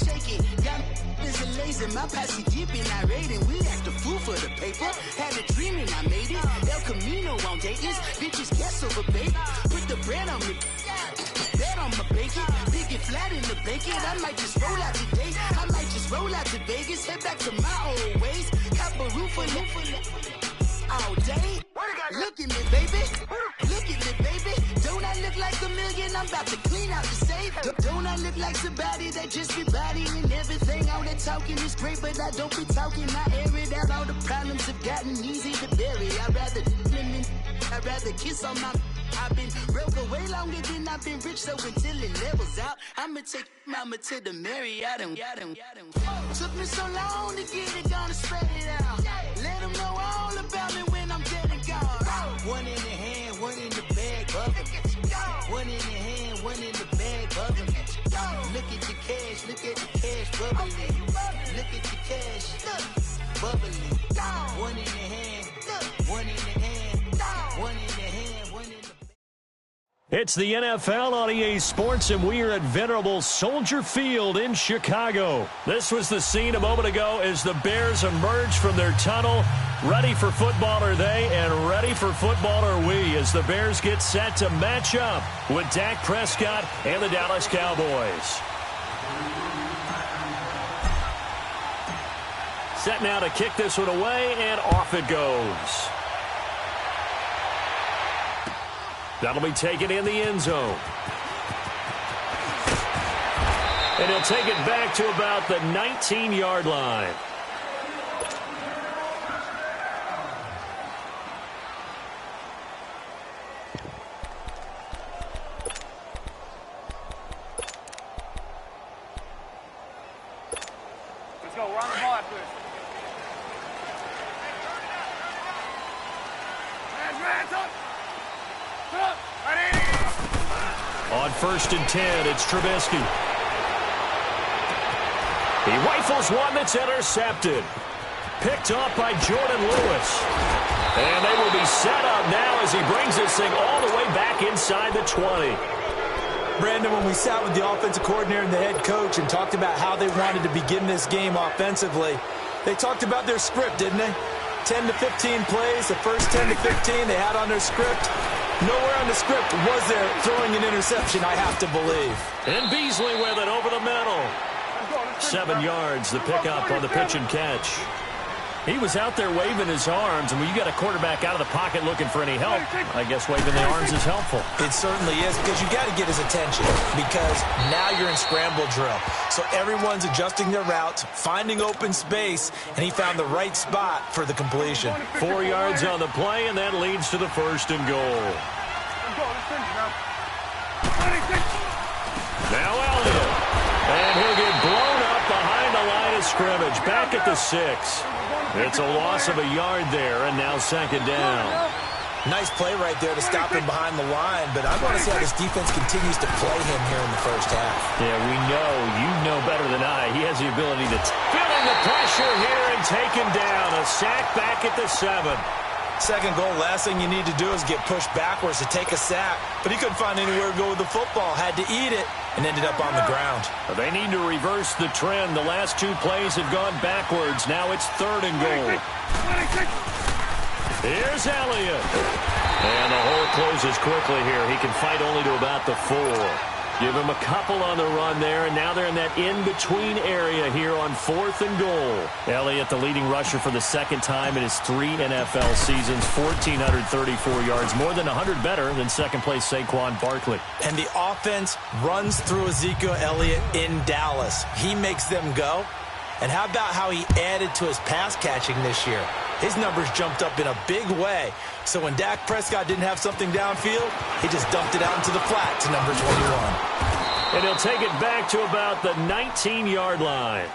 shake it. Got is a lazy, my posse deep and I raiding. We act a fool for the paper. Had a dream and I made it. El Camino on Dayton's. Bitches guess over baby. Put the bread on me. Bet on my bacon. Big it flat in the bacon. I might just roll out today. I might just roll out to Vegas. Head back to my old ways. Cop a roof for all day. Look at me, baby. Look at me, baby. Don't I look like a million? I'm about to clean out the safe. Don't I look like somebody that just be bodying everything? All that talking is great, but I don't be talking. I air it out. All the problems have gotten easy to bury. I'd rather kiss on my. I've been broke way longer than I've been rich, so until it levels out, I'ma take mama to the Marriott and took me so long to get it, gonna spread it out. Let them know all about me when I'm dead and gone. One in the hand, one in the bag, bubbling. One in the hand, one in the bag, bubbling. Look at the cash, look at the cash, bubbling. Look at the cash, bubbling. One in the hand, one in the hand, one in the hand, one in the. It's the NFL on EA Sports, and we are at venerable Soldier Field in Chicago. This was the scene a moment ago as the Bears emerged from their tunnel. Ready for football are they, and ready for football are we, as the Bears get set to match up with Dak Prescott and the Dallas Cowboys. Set now to kick this one away, and off it goes. That'll be taken in the end zone. And he'll take it back to about the 19-yard line. Let's go. We're on the ball after this. Hands up. On 1st and 10, it's Trubisky. He rifles one that's intercepted. Picked off by Jordan Lewis. And they will be set up now as he brings this thing all the way back inside the 20. Brandon, when we sat with the offensive coordinator and the head coach and talked about how they wanted to begin this game offensively, they talked about their script, didn't they? 10 to 15 plays, the first 10 to 15 they had on their script. Nowhere on the script was there throwing an interception, I have to believe. And Beasley with it over the middle. 7 yards, the pickup on the pitch and catch. He was out there waving his arms, and when you got a quarterback out of the pocket looking for any help, I guess waving the arms is helpful. It certainly is, because you got to get his attention, because now you're in scramble drill. So everyone's adjusting their routes, finding open space, and he found the right spot for the completion. 4 yards on the play, and that leads to the 1st and goal. Now Elliott, and he'll get blown up behind the line of scrimmage, back at the 6. It's a loss of a yard there, and now 2nd down. Nice play right there to stop him behind the line, but I want to see how this defense continues to play him here in the first half. Yeah, we know. You know better than I. He has the ability to feeling the pressure here and take him down. A sack back at the 7. Second goal, last thing you need to do is get pushed backwards to take a sack. But he couldn't find anywhere to go with the football. Had to eat it and ended up on the ground. They need to reverse the trend. The last 2 plays have gone backwards. Now it's 3rd and goal. Here's Elliott. And the hole closes quickly here. He can fight only to about the 4. Give him a couple on the run there, and now they're in that in-between area here on 4th and goal. Elliott, the leading rusher for the 2nd time in his 3 NFL seasons, 1,434 yards, more than 100 better than second-place Saquon Barkley. And the offense runs through Ezekiel Elliott in Dallas. He makes them go. And how about how he added to his pass catching this year? His numbers jumped up in a big way. So when Dak Prescott didn't have something downfield, he just dumped it out into the flat to number 21. And he'll take it back to about the 19-yard line.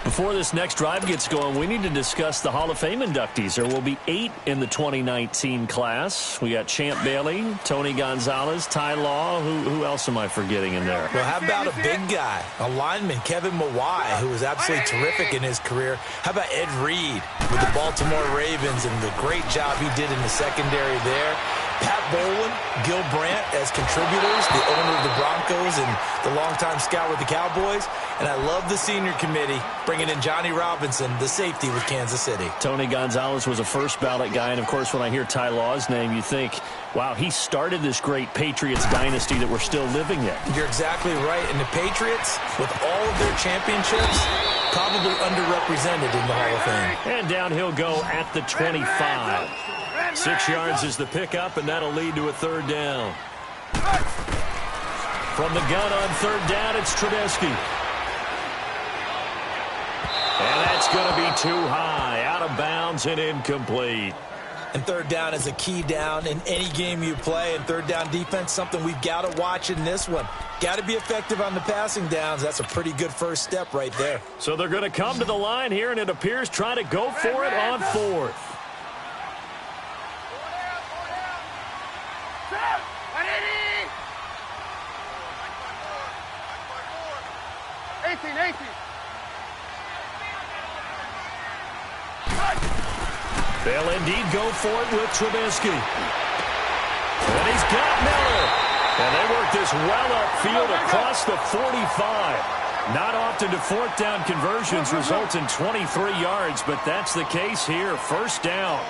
Before this next drive gets going, we need to discuss the Hall of Fame inductees. There will be 8 in the 2019 class. We got Champ Bailey, Tony Gonzalez, Ty Law. Who else am I forgetting in there? Well, how about a big guy, a lineman, Kevin Mawai, who was absolutely terrific in his career. How about Ed Reed with the Baltimore Ravens and the great job he did in the secondary there? Pat Bowlen, Gil Brandt as contributors, the owner of the Broncos and the longtime scout with the Cowboys. And I love the senior committee bringing in Johnny Robinson, the safety with Kansas City. Tony Gonzalez was a first ballot guy. And, of course, when I hear Ty Law's name, you think, wow, he started this great Patriots dynasty that we're still living in. You're exactly right. And the Patriots, with all of their championships, probably underrepresented in the Hall of Fame. And down he'll go at the 25. 6 yards is the pickup, and that'll lead to a third down. From the gun on third down, it's Trubisky. And that's going to be too high, out of bounds and incomplete. And third down is a key down in any game you play. And third down defense, something we've got to watch in this one. Got to be effective on the passing downs. That's a pretty good first step right there. So they're going to come to the line here, and it appears trying to go for it on fourth. 18. They'll indeed go for it with Trubisky. And he's got Miller. And they work this well upfield across the 45. Not often do fourth down conversions result in 23 yards, but that's the case here. First down.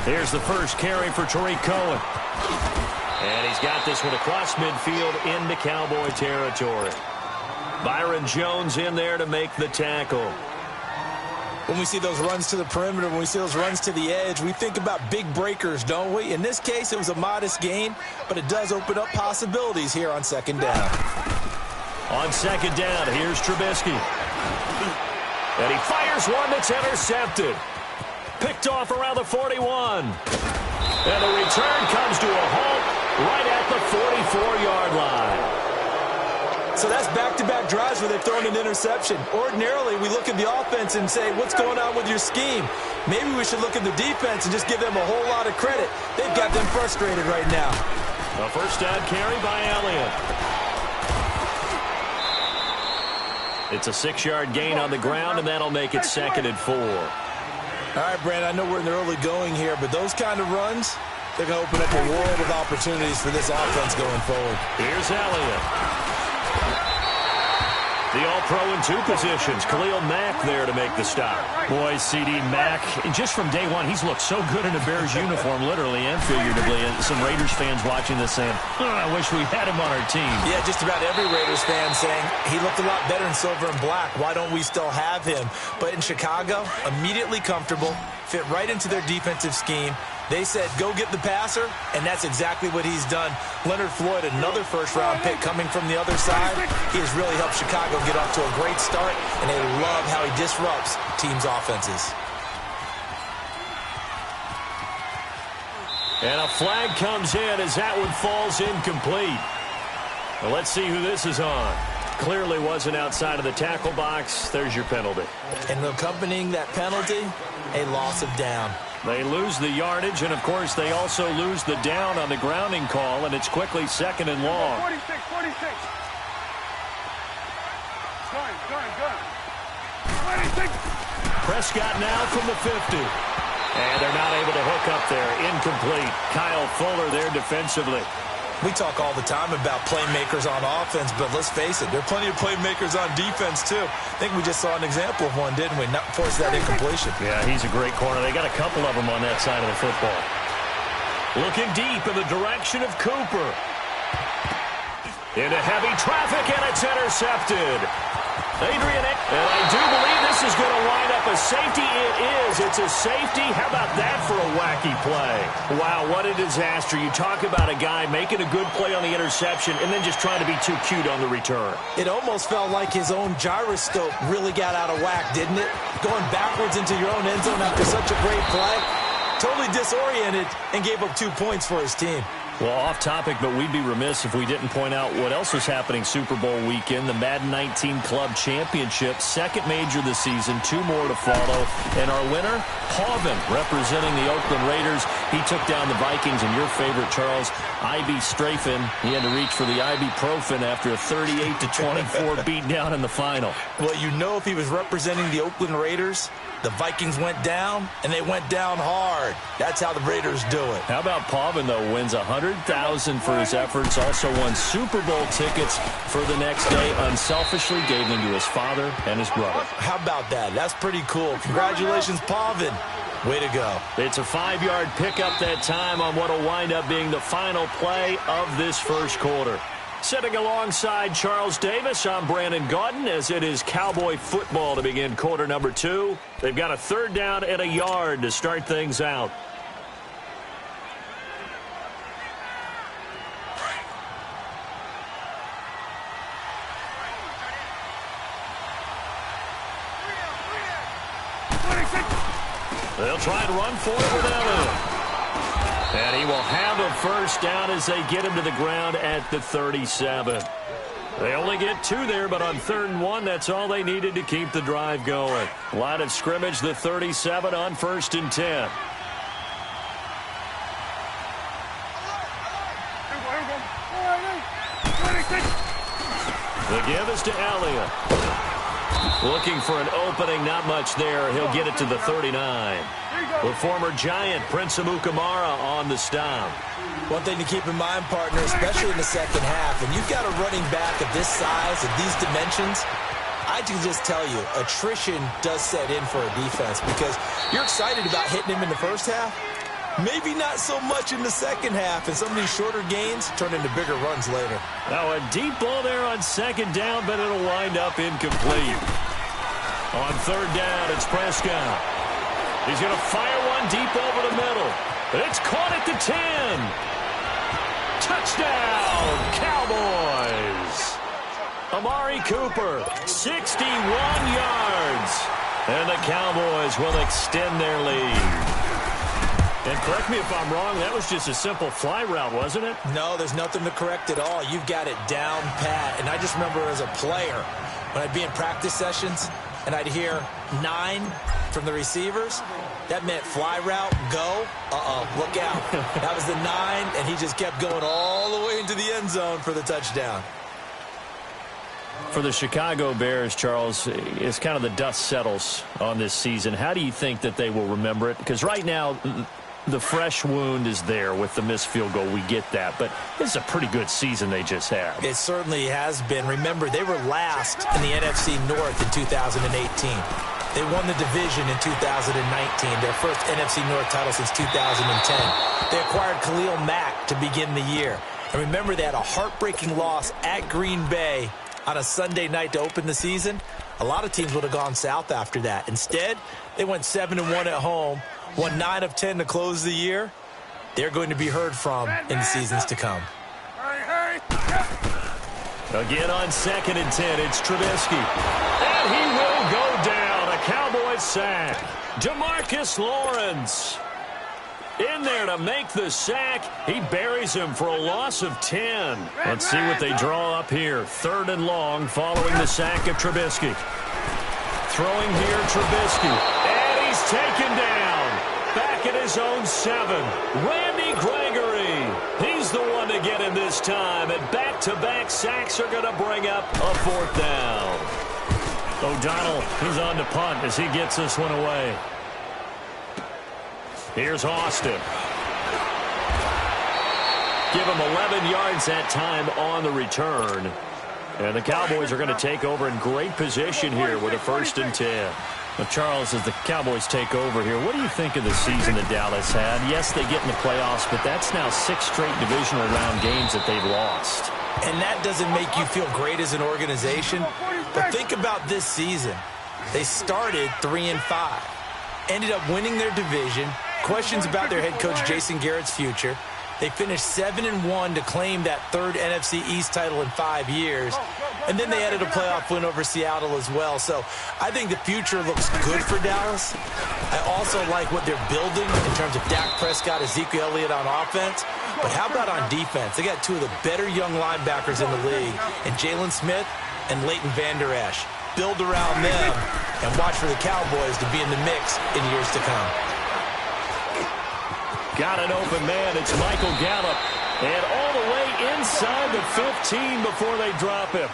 Here's the first carry for Tariq Cohen. And he's got this one across midfield into Cowboy territory. Byron Jones in there to make the tackle. When we see those runs to the perimeter, when we see those runs to the edge, we think about big breakers, don't we? In this case, it was a modest gain, but it does open up possibilities here on second down. On second down, here's Trubisky. And he fires one that's intercepted. Picked off around the 41. And the return comes to a halt right at the 44-yard line. So that's back-to-back drives where they've thrown an interception. Ordinarily, we look at the offense and say, what's going on with your scheme? Maybe we should look at the defense and just give them a whole lot of credit. They've got them frustrated right now. A first down carry by Elliott. It's a 6-yard gain on the ground, and that'll make it 2nd and 4. All right, Brandon, I know we're in the early going here, but those kind of runs, they're going to open up a world of opportunities for this offense going forward. Here's Elliott. The All-Pro in 2 positions. Khalil Mack there to make the stop. Boy, C.D. Mack, just from day one, he's looked so good in a Bears uniform, literally and figuratively. And some Raiders fans watching this saying, I wish we had him on our team. Yeah, just about every Raiders fan saying, he looked a lot better in silver and black. Why don't we still have him? But in Chicago, immediately comfortable, fit right into their defensive scheme. They said, go get the passer, and that's exactly what he's done. Leonard Floyd, another first-round pick coming from the other side. He has really helped Chicago get off to a great start, and they love how he disrupts teams' offenses. And a flag comes in as that one falls incomplete. Well, let's see who this is on. Clearly wasn't outside of the tackle box. There's your penalty. And accompanying that penalty, a loss of down. They lose the yardage, and, of course, they also lose the down on the grounding call, and it's quickly 2nd and long. 46. Gun. 26. Prescott now from the 50. And they're not able to hook up there. Incomplete. Kyle Fuller there defensively. We talk all the time about playmakers on offense, but let's face it, there are plenty of playmakers on defense, too. I think we just saw an example of one, didn't we? Not force that incompletion. Yeah, he's a great corner. They got a couple of them on that side of the football. Looking deep in the direction of Cooper. Into heavy traffic, and it's intercepted. Adrian, and I do believe this is going to wind up a safety. It is. It's a safety. How about that for a wacky play? Wow, what a disaster. You talk about a guy making a good play on the interception and then just trying to be too cute on the return. It almost felt like his own gyroscope really got out of whack, didn't it? Going backwards into your own end zone after such a great play. Totally disoriented and gave up 2 points for his team. Well, off topic, but we'd be remiss if we didn't point out what else was happening Super Bowl weekend. The Madden 19 Club Championship, 2nd major this season, 2 more to follow. And our winner, Hovin, representing the Oakland Raiders. He took down the Vikings, and your favorite, Charles, IB Strafen. He had to reach for the ibuprofen after a 38-24 beatdown in the final. Well, you know, if he was representing the Oakland Raiders, the Vikings went down, and they went down hard. That's how the Raiders do it. How about Pavin, though, wins $100,000 for his efforts, also won Super Bowl tickets for the next day, unselfishly gave them to his father and his brother. How about that? That's pretty cool. Congratulations, Pavin. Way to go. It's a 5-yard pickup that time on what will wind up being the final play of this first quarter. Sitting alongside Charles Davis, I'm Brandon Gaudin, as it is Cowboy football to begin quarter number 2. They've got a 3rd down and a yard to start things out. They'll try and run for it with Elliott. And he will have a first down as they get him to the ground at the 37. They only get 2 there, but on 3rd and 1, that's all they needed to keep the drive going. Line of scrimmage, the 37 on 1st and 10. The give is to Elliott. Looking for an opening, not much there. He'll get it to the 39. With former Giant Prince Amukamara on the stop. One thing to keep in mind, partner, especially in the second half, and you've got a running back of this size, of these dimensions, I can just tell you, attrition does set in for a defense because you're excited about hitting him in the first half. Maybe not so much in the second half, and some of these shorter gains turn into bigger runs later. Now a deep ball there on 2nd down, but it'll wind up incomplete. On 3rd down, it's Prescott. He's going to fire one deep over the middle. But it's caught at the 10. Touchdown, Cowboys. Amari Cooper, 61 yards. And the Cowboys will extend their lead. And correct me if I'm wrong, that was just a simple fly route, wasn't it? No, there's nothing to correct at all. You've got it down pat. And I just remember as a player, when I'd be in practice sessions, and I'd hear 9 from the receivers, that meant fly route, go, look out. That was the 9, and he just kept going all the way into the end zone for the touchdown. For the Chicago Bears, Charles, it's kind of the dust settles on this season. How do you think that they will remember it? Because right now, the fresh wound is there with the missed field goal. We get that. But this is a pretty good season they just had. It certainly has been. Remember, they were last in the NFC North in 2018. They won the division in 2019, their first NFC North title since 2010. They acquired Khalil Mack to begin the year. And remember, they had a heartbreaking loss at Green Bay on a Sunday night to open the season. A lot of teams would have gone south after that. Instead, they went 7-1 at home, won 9 of 10 to close the year. They're going to be heard from in the seasons to come. Again on 2nd and 10, it's Trubisky. And he will go down. A Cowboys sack. DeMarcus Lawrence in there to make the sack. He buries him for a loss of 10. Let's see what they draw up here. 3rd and long following the sack of Trubisky. Throwing here, Trubisky. And he's taken down. Back at his own 7. Randy Gregory. He's the one to get him this time. And back-to-back sacks are going to bring up a 4th down. O'Donnell, he's on to punt as he gets this one away. Here's Austin. Give him 11 yards that time on the return. And the Cowboys are going to take over in great position here with a 1st and 10. Now, Charles, as the Cowboys take over here, what do you think of the season that Dallas had? Yes, they get in the playoffs, but that's now 6 straight divisional round games that they've lost. And that doesn't make you feel great as an organization. But think about this season. They started 3-5, ended up winning their division. Questions about their head coach Jason Garrett's future. They finished 7-1 to claim that 3rd NFC East title in 5 years. And then they added a playoff win over Seattle as well. So I think the future looks good for Dallas. I also like what they're building in terms of Dak Prescott, Ezekiel Elliott on offense. But how about on defense? They got 2 of the better young linebackers in the league, and Jalen Smith and Leighton Vander Esch. Build around them and watch for the Cowboys to be in the mix in years to come. Got an open man. It's Michael Gallup. And all the way inside the 15 before they drop him.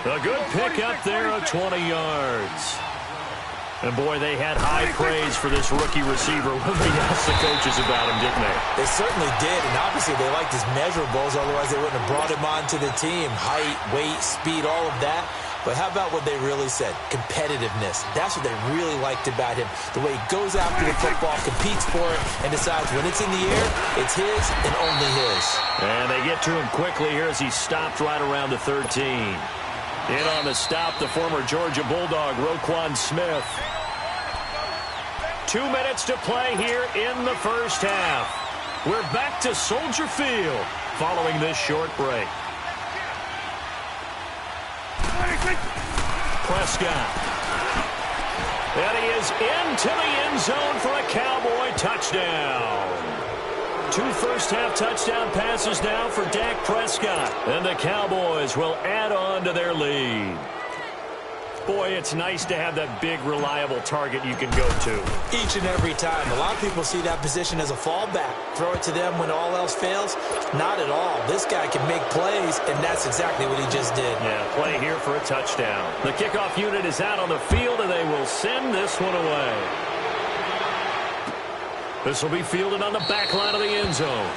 A good pickup there of 20 yards. And, boy, they had high praise for this rookie receiver when they asked the coaches about him, didn't they? They certainly did, and obviously they liked his measurables, otherwise they wouldn't have brought him onto the team. Height, weight, speed, all of that. But how about what they really said? Competitiveness. That's what they really liked about him. The way he goes after the football, competes for it, and decides when it's in the air, it's his and only his. And they get to him quickly here as he stopped right around the 13. In on the stop, the former Georgia Bulldog, Roquan Smith. 2 minutes to play here in the first half. We're back to Soldier Field following this short break. Prescott. And he is into the end zone for a Cowboy touchdown. 2 first-half touchdown passes now for Dak Prescott. And the Cowboys will add on to their lead. Boy, it's nice to have that big, reliable target you can go to. Each and every time. A lot of people see that position as a fallback. Throw it to them when all else fails. Not at all. This guy can make plays, and that's exactly what he just did. Yeah, play here for a touchdown. The kickoff unit is out on the field, and they will send this one away. This will be fielded on the back line of the end zone.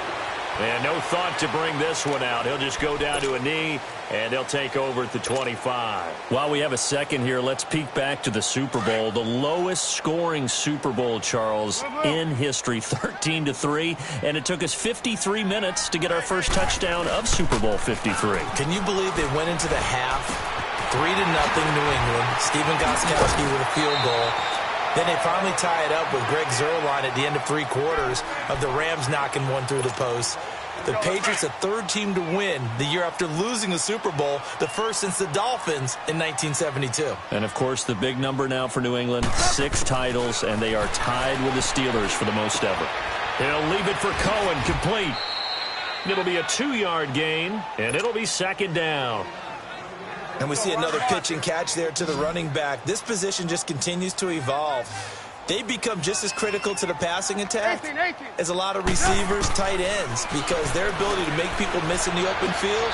And no thought to bring this one out. He'll just go down to a knee, and they'll take over at the 25. While we have a second here, let's peek back to the Super Bowl. The lowest scoring Super Bowl, Charles, in history, 13-3. And it took us 53 minutes to get our first touchdown of Super Bowl 53. Can you believe they went into the half, 3-0 New England, Stephen Gostkowski with a field goal. Then they finally tie it up with Greg Zuerlein at the end of 3 quarters of the Rams knocking one through the post. The Patriots, the third team to win the year after losing the Super Bowl, the first since the Dolphins in 1972. And, of course, the big number now for New England, 6 titles, and they are tied with the Steelers for the most ever. He'll leave it for Cohen, complete. It'll be a 2-yard gain, and it'll be second down. And we see another pitch and catch there to the running back. This position just continues to evolve. They become just as critical to the passing attack as a lot of receivers, tight ends, because their ability to make people miss in the open field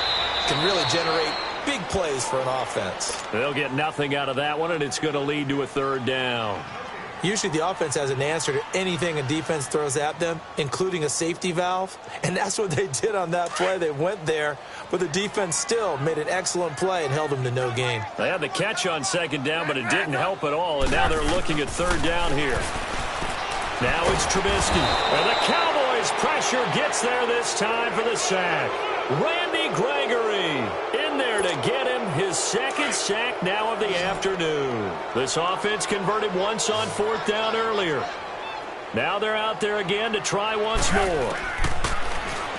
can really generate big plays for an offense. They'll get nothing out of that one, and it's going to lead to a 3rd down. Usually the offense has an answer to anything a defense throws at them, including a safety valve. And that's what they did on that play. They went there, but the defense still made an excellent play and held them to no gain. They had the catch on 2nd down, but it didn't help at all. And now they're looking at 3rd down here. Now it's Trubisky. And the Cowboys' pressure gets there this time for the sack. Randy Gregory in there to get him his 2nd sack now of the afternoon. This offense converted once on 4th down earlier. Now they're out there again to try once more.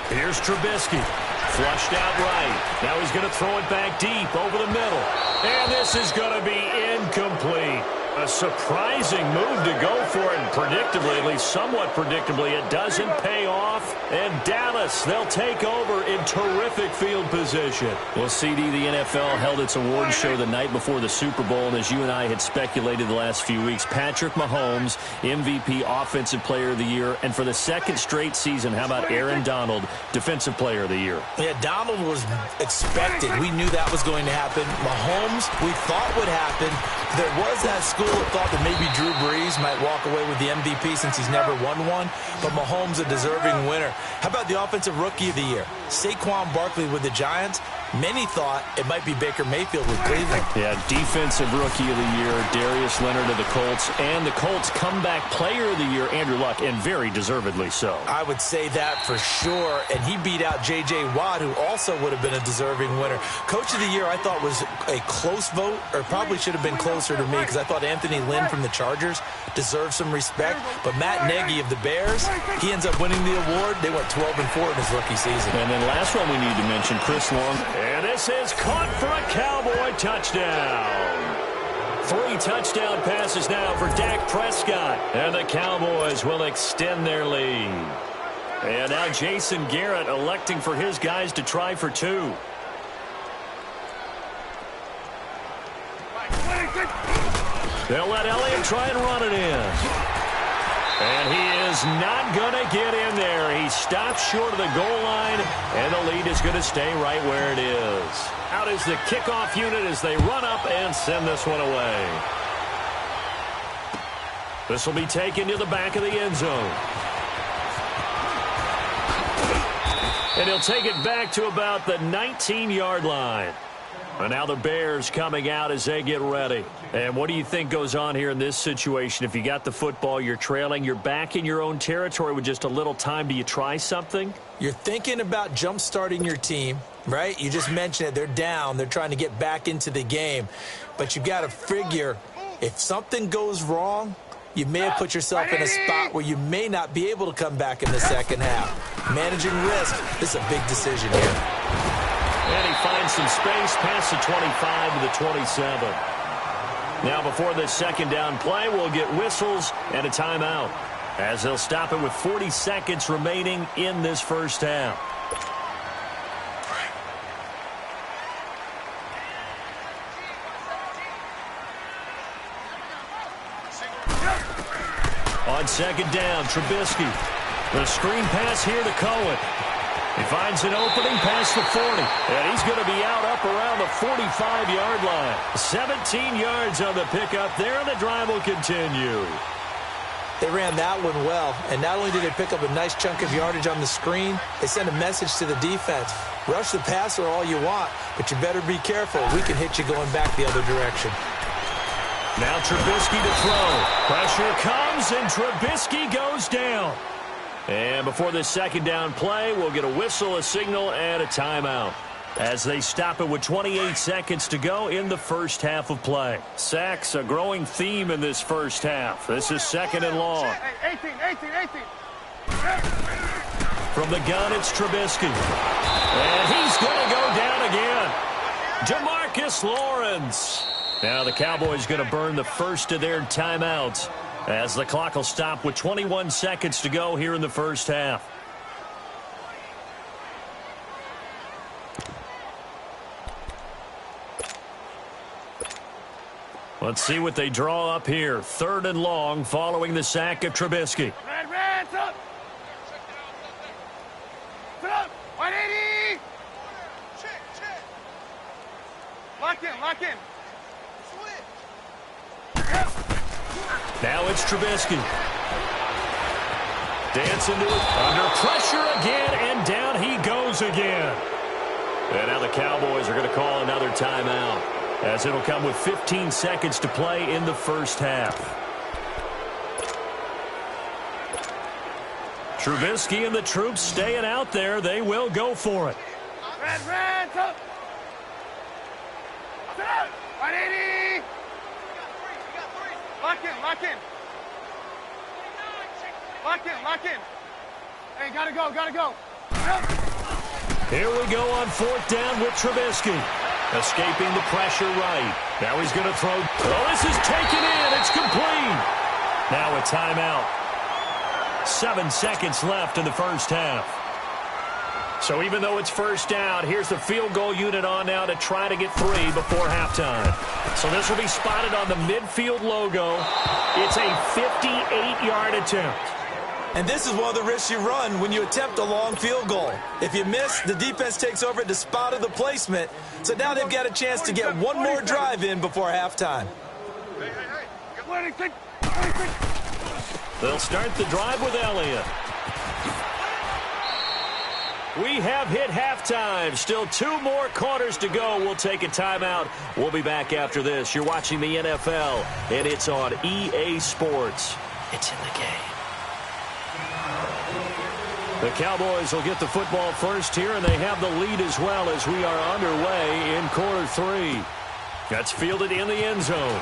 Here's Trubisky. Flushed out right. Now he's going to throw it back deep over the middle. And this is going to be incomplete. A surprising move to go for it, and predictably, at least somewhat predictably, it doesn't pay off. And Dallas, they'll take over in terrific field position. Well, CD, the NFL held its awards show the night before the Super Bowl, and as you and I had speculated the last few weeks, Patrick Mahomes, MVP, Offensive Player of the Year, and for the 2nd straight season, how about Aaron Donald, Defensive Player of the Year? Yeah, Donald was expected. We knew that was going to happen. Mahomes, we thought would happen. There was that school of thought that maybe Drew Brees might walk away with the MVP since he's never won one, but Mahomes a deserving winner. How about the Offensive Rookie of the Year? Saquon Barkley with the Giants. Many thought it might be Baker Mayfield with Cleveland. Yeah, Defensive Rookie of the Year, Darius Leonard of the Colts, and the Colts Comeback Player of the Year, Andrew Luck, and very deservedly so. I would say that for sure, and he beat out J.J. Watt, who also would have been a deserving winner. Coach of the Year, I thought was a close vote, or probably should have been closer to me, because I thought Anthony Lynn from the Chargers deserved some respect, but Matt Nagy of the Bears, he ends up winning the award. They went 12-4 in his rookie season. And then last one we need to mention, Chris Long. And this is caught for a Cowboy touchdown. 3 touchdown passes now for Dak Prescott. And the Cowboys will extend their lead. And now Jason Garrett electing for his guys to try for 2. They'll let Elliott try and run it in. And he is not going to get in there. He stops short of the goal line, and the lead is going to stay right where it is. Out is the kickoff unit as they run up and send this one away. This will be taken to the back of the end zone. And he'll take it back to about the 19-yard line. And now the Bears coming out as they get ready. And what do you think goes on here in this situation? If you got the football, you're trailing, you're back in your own territory with just a little time. Do you try something? You're thinking about jump-starting your team, right? You just mentioned it. They're down. They're trying to get back into the game. But you've got to figure if something goes wrong, you may have put yourself in a spot where you may not be able to come back in the second half. Managing risk, this is a big decision here. And he finds some space past the 25 to the 27. Now before this second down play, we'll get whistles and a timeout, as they'll stop it with 40 seconds remaining in this first half. On second down, Trubisky. The screen pass here to Cohen. He finds an opening past the 40, and he's going to be out up around the 45-yard line. 17 yards on the pickup there, and the drive will continue. They ran that one well, and not only did they pick up a nice chunk of yardage on the screen, they sent a message to the defense. Rush the passer all you want, but you better be careful. We can hit you going back the other direction. Now Trubisky to throw. Pressure comes, and Trubisky goes down. And before this second down play, we'll get a whistle, a signal, and a timeout, as they stop it with 28 seconds to go in the first half of play. Sacks, a growing theme in this first half. This is second and long. 18. From the gun, it's Trubisky. And he's going to go down again. DeMarcus Lawrence. Now the Cowboys going to burn the first of their timeouts, as the clock will stop with 21 seconds to go here in the first half. Let's see what they draw up here. Third and long following the sack of Trubisky. Red, up. Sit up. 180. Check. Lock in. Now it's Trubisky. Dancing to it. Under pressure again, and down he goes again. And now the Cowboys are going to call another timeout, as it'll come with 15 seconds to play in the first half. Trubisky and the troops staying out there. They will go for it. Red, up. Sit up. 180. Lock in. Hey, gotta go. Here we go on fourth down with Trubisky. Escaping the pressure right. Now he's going to throw. Oh, this is taken in. It's complete. Now a timeout. 7 seconds left in the first half. So even though it's first down, here's the field goal unit on now to try to get 3 before halftime. So this will be spotted on the midfield logo. It's a 58-yard attempt. And this is one of the risks you run when you attempt a long field goal. If you miss, the defense takes over at the spot of the placement. So now they've got a chance to get one more drive in before halftime. They'll start the drive with Elliott. We have hit halftime. Still 2 more quarters to go. We'll take a timeout. We'll be back after this. You're watching the NFL, and it's on EA Sports. It's in the game. The Cowboys will get the football first here, and they have the lead as well as we are underway in quarter 3. That's fielded in the end zone.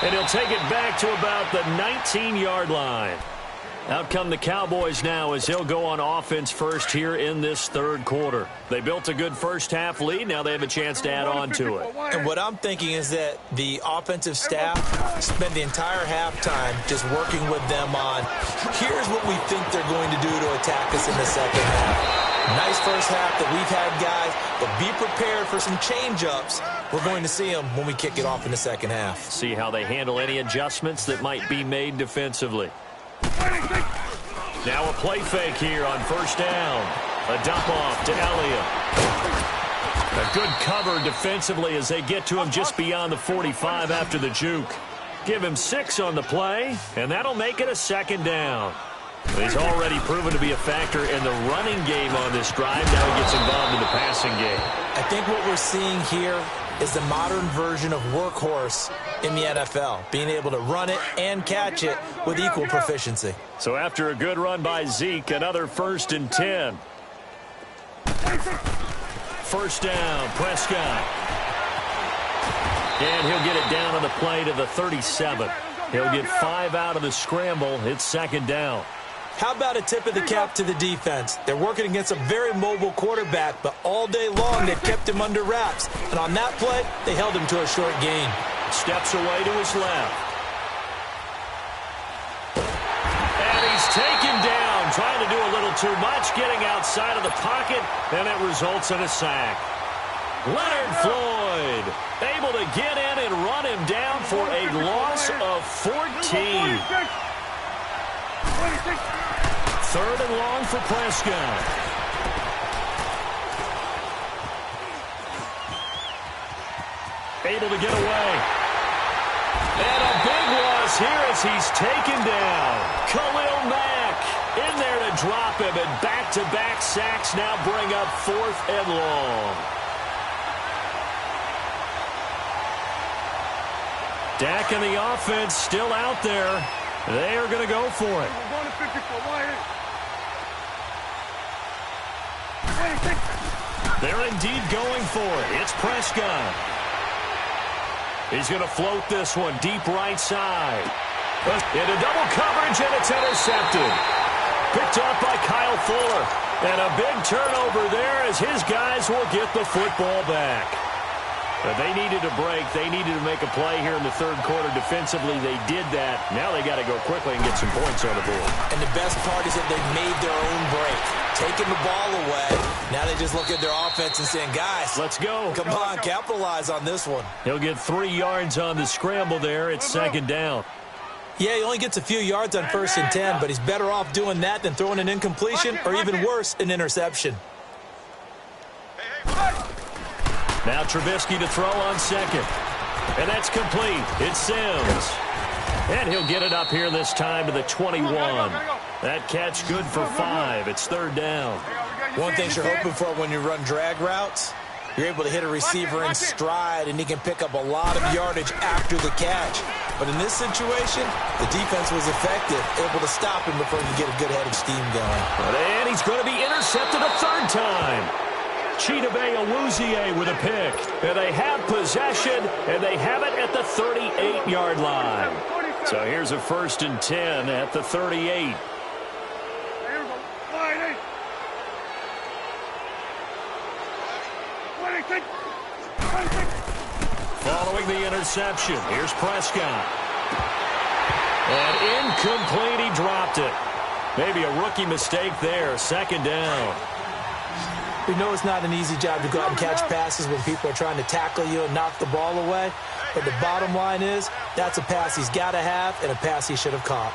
And he'll take it back to about the 19-yard line. Out come the Cowboys now as they'll go on offense first here in this third quarter. They built a good first half lead. Now they have a chance to add on to it. And what I'm thinking is that the offensive staff spend the entire halftime just working with them on, here's what we think they're going to do to attack us in the second half. Nice first half that we've had, guys, but be prepared for some change-ups. We're going to see them when we kick it off in the second half. See how they handle any adjustments that might be made defensively. Now a play fake here on first down. A dump off to Elliott. A good cover defensively as they get to him just beyond the 45 after the juke. Give him 6 on the play, and that'll make it a second down. He's already proven to be a factor in the running game on this drive. Now he gets involved in the passing game. I think what we're seeing here is the modern version of workhorse in the NFL, being able to run it and catch it with equal proficiency. So after a good run by Zeke, another 1st and 10. First down, Prescott. And he'll get it down on the play to the 37. He'll get 5 out of the scramble. It's second down. How about a tip of the cap to the defense? They're working against a very mobile quarterback, but all day long they've kept him under wraps. And on that play, they held him to a short gain. Steps away to his left. And he's taken down, trying to do a little too much, getting outside of the pocket, and it results in a sack. Leonard Floyd able to get in and run him down for a loss of 14. 3rd and long for Prescott. Able to get away. And a big loss here as he's taken down. Khalil Mack in there to drop him, and back-to-back sacks now bring up 4th and long. Dak and the offense still out there. They are going to go for it. They're indeed going for it. It's Prescott. He's going to float this one deep right side. Into double coverage, and it's intercepted. Picked up by Kyle Fuller. And a big turnover there as his guys will get the football back. But they needed a break. They needed to make a play here in the 3rd quarter. Defensively, they did that. Now they got to go quickly and get some points on the board. And the best part is that they've made their own break. Taking the ball away. Now they just look at their offense and saying, guys, let's go. Come on, capitalize on this one. He'll get 3 yards on the scramble there. It's second down. Yeah, he only gets a few yards on 1st and 10, but he's better off doing that than throwing an incompletion or even worse, an interception. Now Trubisky to throw on 2nd. And that's complete. It's Sims. And he'll get it up here this time to the 21. That catch good for 5. It's 3rd down. One thing you're hoping for when you run drag routes, you're able to hit a receiver in stride, and he can pick up a lot of yardage after the catch. But in this situation, the defense was effective, able to stop him before he could get a good head of steam going. And he's going to be intercepted a 3rd time. Chidobe Awuzie with a pick. And they have possession, and they have it at the 38-yard line. So here's a 1st and 10 at the 38. Following the interception, here's Prescott. And incomplete, he dropped it. Maybe a rookie mistake there, 2nd down. We know it's not an easy job to go out and catch passes when people are trying to tackle you and knock the ball away. But the bottom line is, that's a pass he's got to have and a pass he should have caught.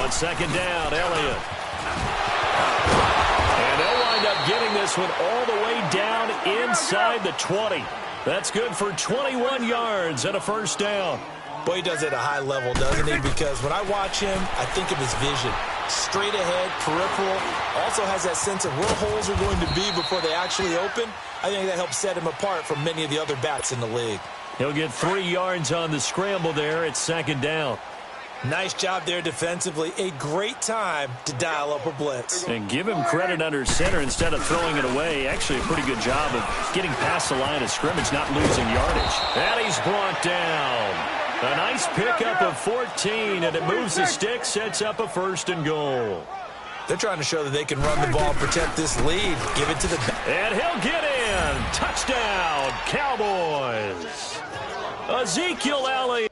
On 2nd down, Elliott. And they'll wind up getting this one all the way down inside the 20. That's good for 21 yards and a 1st down. Boy, he does it at a high level, doesn't he? Because when I watch him, I think of his vision. Straight ahead, peripheral. Also has that sense of where holes are going to be before they actually open. I think that helps set him apart from many of the other backs in the league. He'll get 3 yards on the scramble there. It's 2nd down. Nice job there defensively. A great time to dial up a blitz. And give him credit under center instead of throwing it away. Actually a pretty good job of getting past the line of scrimmage, not losing yardage. And he's brought down. A nice pickup of 14, and it moves the stick, sets up a 1st and goal. They're trying to show that they can run the ball, protect this lead, give it to the back. And he'll get in. Touchdown, Cowboys. Ezekiel Elliott.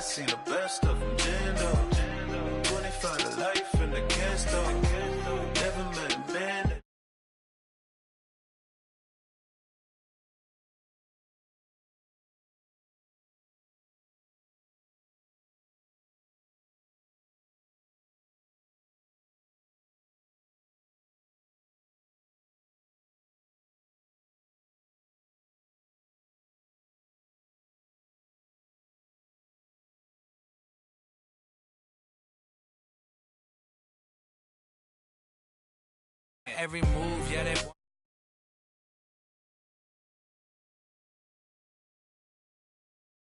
seen the best of them jammed up. 25 to life and they can't stop. Never met a man that every move, yeah, they